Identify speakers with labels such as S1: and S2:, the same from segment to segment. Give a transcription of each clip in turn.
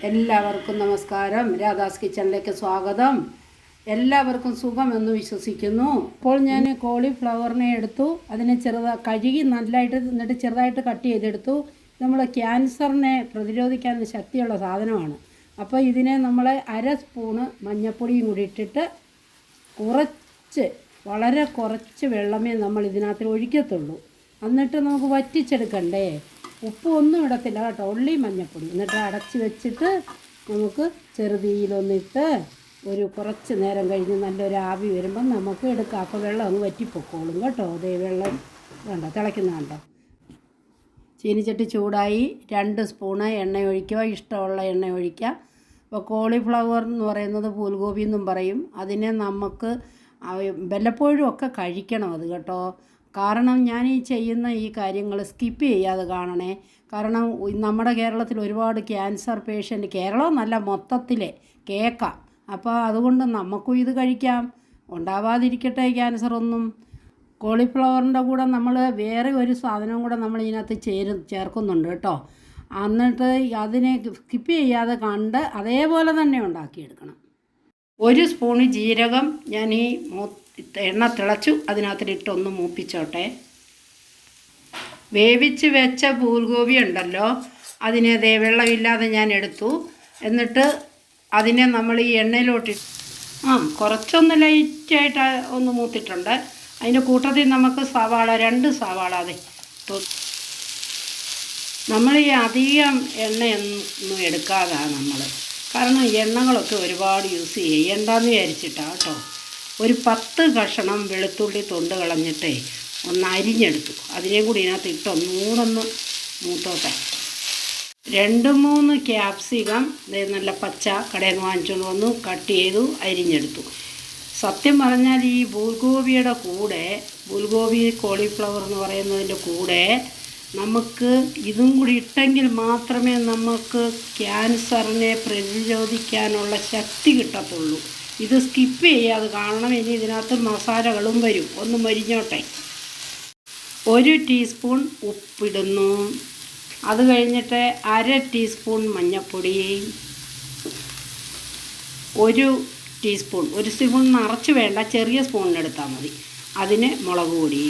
S1: എല്ലാവർക്കും നമസ്കാരം. രാധാസ് കിച്ചണിലേക്ക് സ്വാഗതം. എല്ലാവർക്കും സുഖമെന്ന് വിശ്വസിക്കുന്നു. ഇപ്പോൾ ഞാൻ കോളിഫ്ലവറിനെ എടുത്തു, അതിനെ കഴുകി നല്ലതായിട്ട് എന്നിട്ട് ചെറുതായിട്ട് കട്ട് ചെയ്തെടുത്തു. നമ്മൾ ക്യാൻസറിനെ പ്രതിരോധിക്കാൻ ശക്തിയുള്ള സാധനമാണ്. അപ്പോൾ ഇതിനെ നമ്മൾ 1/2 സ്പൂണ് മഞ്ഞൾപ്പൊടിയും കൂടി ഇട്ടിട്ട് വളരെ കുറച്ച് വെള്ളമേ നമ്മൾ ഇതിനകത്ത് ഒഴിക്കത്തുള്ളൂ. എന്നിട്ട് നമുക്ക് വറ്റിച്ചെടുക്കണ്ടേ. ഉപ്പ് ഒന്നും ഇടത്തില്ല കേട്ടോ, ഉള്ളി മഞ്ഞൾപ്പൊടി. എന്നിട്ട് അടച്ച് വെച്ചിട്ട് നമുക്ക് ചെറുതീയിലൊന്നിട്ട് കുറച്ച് നേരം കഴിഞ്ഞ് നല്ലൊരു ആവി വരുമ്പം നമുക്ക് എടുക്കാം. അപ്പോൾ വെള്ളം അങ്ങ് വറ്റിപ്പൊക്കോളും കേട്ടോ. അതേ വെള്ളം വേണ്ട, തിളയ്ക്കുന്ന കണ്ടോ. ചീനിച്ചട്ടി ചൂടായി 2 സ്പൂണ് എണ്ണ ഒഴിക്കുക, ഇഷ്ടമുള്ള എണ്ണ ഒഴിക്കുക. അപ്പോൾ കോളിഫ്ലവർ എന്ന് പറയുന്നത് പൂൽഗോപി എന്നും പറയും. അതിനെ നമുക്ക് വല്ലപ്പോഴും ഒക്കെ കഴിക്കണം അത് കേട്ടോ. കാരണം ഞാൻ ഈ ചെയ്യുന്ന ഈ കാര്യങ്ങൾ സ്കിപ്പ് ചെയ്യാതെ കാണണേ. കാരണം നമ്മുടെ കേരളത്തിൽ ഒരുപാട് ക്യാൻസർ പേഷ്യൻ്റ്, കേരളം നല്ല മൊത്തത്തിൽ കേൾക്കാം. അപ്പോൾ അതുകൊണ്ട് നമുക്കും ഇത് കഴിക്കാം, ഉണ്ടാവാതിരിക്കട്ടെ ക്യാൻസറൊന്നും. കോളിഫ്ലവറിൻ്റെ കൂടെ നമ്മൾ വേറെ ഒരു സാധനവും കൂടെ നമ്മൾ ഇതിനകത്ത് ചേർക്കുന്നുണ്ട് കേട്ടോ. എന്നിട്ട് അതിനെ സ്കിപ്പ് ചെയ്യാതെ കണ്ട് അതേപോലെ തന്നെ ഉണ്ടാക്കിയെടുക്കണം. 1 സ്പൂണ് ജീരകം ഞാൻ ഈ എണ്ണ തിളച്ചു അതിനകത്തിലിട്ടൊന്ന് മൂപ്പിച്ചോട്ടെ. വേവിച്ച് വെച്ച പൂൽഗോപി ഉണ്ടല്ലോ, അതിനെ വെള്ളമില്ലാതെ ഞാൻ എടുത്തു. എന്നിട്ട് അതിനെ നമ്മൾ ഈ എണ്ണയിലോട്ട് കുറച്ചൊന്ന് ലൈറ്റായിട്ട് ഒന്ന് മൂത്തിട്ടുണ്ട്. അതിൻ്റെ കൂട്ടത്തിൽ നമുക്ക് 2 സവാള നമ്മൾ ഈ അധികം എണ്ണയൊന്നും എടുക്കാതാണ് നമ്മൾ. കാരണം എണ്ണകളൊക്കെ ഒരുപാട് യൂസ് ചെയ്യണ്ടെന്ന് വിചാരിച്ചിട്ടാണ് കേട്ടോ. ഒരു 10 കഷണം വെളുത്തുള്ളി തൊണ്ട് കളഞ്ഞിട്ടേ ഒന്ന് അരിഞ്ഞെടുത്തു. അതിനെയും കൂടി ഇതിനകത്ത് ഇട്ട് ഒന്നുകൂടൊന്ന് മൂത്തോട്ടെ. 2-3 ക്യാപ്സിക്കം നല്ല പച്ച കടയിൽ നിന്ന് വാങ്ങിച്ചുകൊണ്ട് വന്നു, കട്ട് ചെയ്തു, അരിഞ്ഞെടുത്തു. സത്യം പറഞ്ഞാൽ ഈ പൂൽഗോപിയുടെ കൂടെ, പൂൽഗോപി കോളിഫ്ലവർ എന്ന് പറയുന്നതിൻ്റെ കൂടെ നമുക്ക് ഇതും കൂടി ഇട്ടെങ്കിൽ മാത്രമേ നമുക്ക് ക്യാൻസറിനെ പ്രതിരോധിക്കാനുള്ള ശക്തി കിട്ടത്തുള്ളൂ. ഇത് സ്കിപ്പ് ചെയ്യാതെ കാണണം. ഇനി ഇതിനകത്ത് മസാലകളും വരും. ഒന്ന് മരിഞ്ഞോട്ടെ. 1 ടീസ്പൂൺ ഉപ്പിടുന്നു. അത് കഴിഞ്ഞിട്ട് 1/2 ടീസ്പൂൺ മഞ്ഞൾപ്പൊടി, 1 ടീസ്പൂൺ, 1 സ്പൂൺ നിറച്ച് വേണ്ട, ചെറിയ സ്പൂണിനെടുത്താൽ മതി. അതിന് മുളക് പൊടി,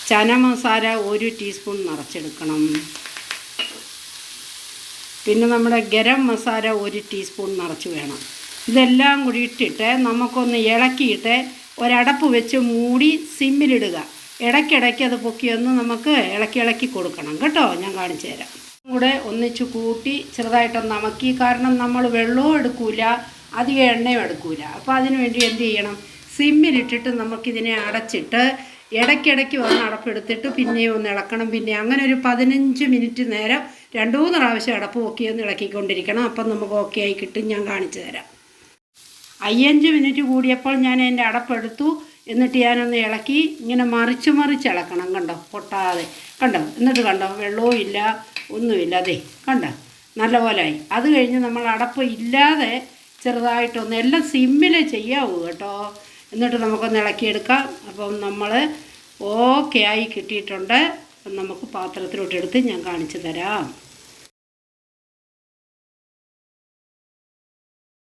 S1: ചന മസാല 1 ടീസ്പൂൺ നിറച്ചെടുക്കണം. പിന്നെ നമ്മുടെ ഗരം മസാല 1 ടീസ്പൂൺ നിറച്ച് വേണം. ഇതെല്ലാം കൂടി ഇട്ടിട്ട് നമുക്കൊന്ന് ഇളക്കിയിട്ട് ഒരടപ്പ് വെച്ച് മൂടി സിമ്മിലിടുക. ഇടയ്ക്കിടയ്ക്ക് അത് പൊക്കിയൊന്ന് നമുക്ക് ഇളക്കി കൊടുക്കണം കേട്ടോ. ഞാൻ കാണിച്ചു തരാം. കൂടെ ഒന്നിച്ച് കൂട്ടി ചെറുതായിട്ടൊന്ന് അമക്കി. കാരണം നമ്മൾ വെള്ളവും എടുക്കൂല, അധികം എണ്ണയും എടുക്കൂല. അപ്പോൾ അതിന് വേണ്ടി എന്ത് ചെയ്യണം, സിമ്മിലിട്ടിട്ട് നമുക്കിതിനെ അടച്ചിട്ട് ഇടയ്ക്കിടയ്ക്ക് വന്ന് അടപ്പെടുത്തിട്ട് പിന്നെയും ഒന്ന് ഇളക്കണം. പിന്നെ അങ്ങനെ ഒരു 15 മിനിറ്റ് നേരം 2-3 പ്രാവശ്യം അടപ്പ് പൊക്കിയൊന്ന് ഇളക്കിക്കൊണ്ടിരിക്കണം. അപ്പം നമുക്ക് ഓക്കെ ആയി കിട്ടും. ഞാൻ കാണിച്ചു തരാം. 5 മിനിറ്റ് കൂടിയപ്പോൾ ഞാൻ എൻ്റെ അടപ്പെടുത്തു. എന്നിട്ട് ഞാനൊന്ന് ഇളക്കി ഇങ്ങനെ മറിച്ച് ഇളക്കണം. കണ്ടോ, പൊട്ടാതെ കണ്ടോ. എന്നിട്ട് കണ്ടോ, വെള്ളവും ഇല്ല, ഒന്നുമില്ല. അതെ കണ്ടോ, നല്ലപോലെ ആയി. അത് കഴിഞ്ഞ് നമ്മൾ അടപ്പ് ഇല്ലാതെ ചെറുതായിട്ടൊന്ന് എല്ലാം സിമ്മിൽ ചെയ്യാവൂ കേട്ടോ. എന്നിട്ട് നമുക്കൊന്ന് ഇളക്കിയെടുക്കാം. അപ്പം നമ്മൾ ഓക്കെ ആയി കിട്ടിയിട്ടുണ്ട്. നമുക്ക് പാത്രത്തിലോട്ടെടുത്ത് ഞാൻ കാണിച്ചു തരാം.